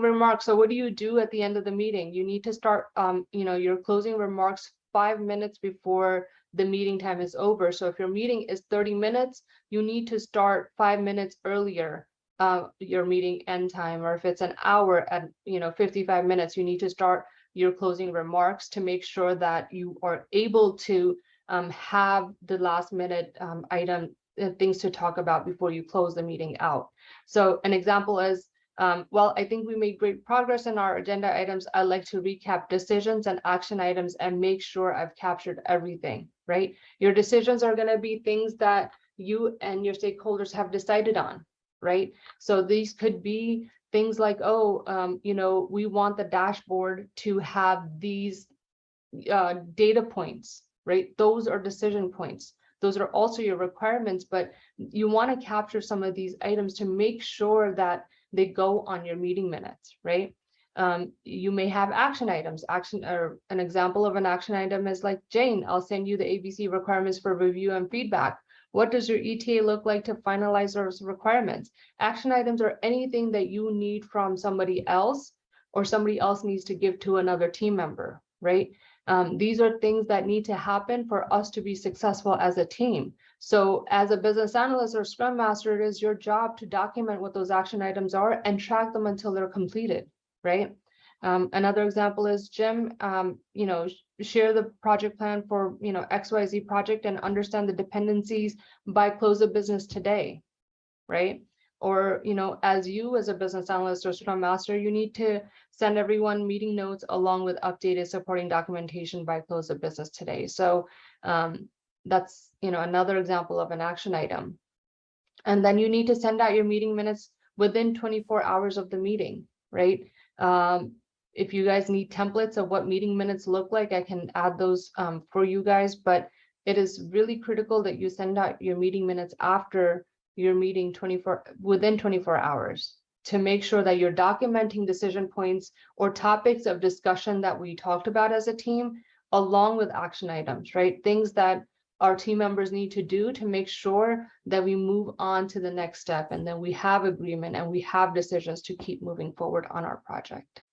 remarks. So what do you do at the end of the meeting? You need to start, your closing remarks 5 minutes before the meeting time is over. So if your meeting is 30 minutes, you need to start 5 minutes earlier, your meeting end time. Or if it's an hour at 55 minutes, you need to start your closing remarks to make sure that you are able to have the last minute item things to talk about before you close the meeting out. So an example is, well, I think we made great progress in our agenda items. I'd like to recap decisions and action items and make sure I've captured everything, right? Your decisions are going to be things that you and your stakeholders have decided on, right? So these could be things like, we want the dashboard to have these data points, right? Those are decision points. Those are also your requirements, but you want to capture some of these items to make sure that they go on your meeting minutes, right? You may have action items. Or an example of an action item is like, Jane, I'll send you the ABC requirements for review and feedback. What does your ETA look like to finalize those requirements? Action items are anything that you need from somebody else, or somebody else needs to give to another team member, right? These are things that need to happen for us to be successful as a team. So as a business analyst or Scrum Master, it is your job to document what those action items are and track them until they're completed, right? Another example is, Jim, share the project plan for, XYZ project and understand the dependencies by close of business today, right? Or, as a business analyst or Scrum Master, you need to send everyone meeting notes along with updated supporting documentation by close of business today. So that's, another example of an action item. And then you need to send out your meeting minutes within 24 hours of the meeting, right? If you guys need templates of what meeting minutes look like, I can add those for you guys, but it is really critical that you send out your meeting minutes after your meeting within 24 hours to make sure that you're documenting decision points or topics of discussion that we talked about as a team, along with action items, right? Things that our team members need to do to make sure that we move on to the next step, and then we have agreement and we have decisions to keep moving forward on our project.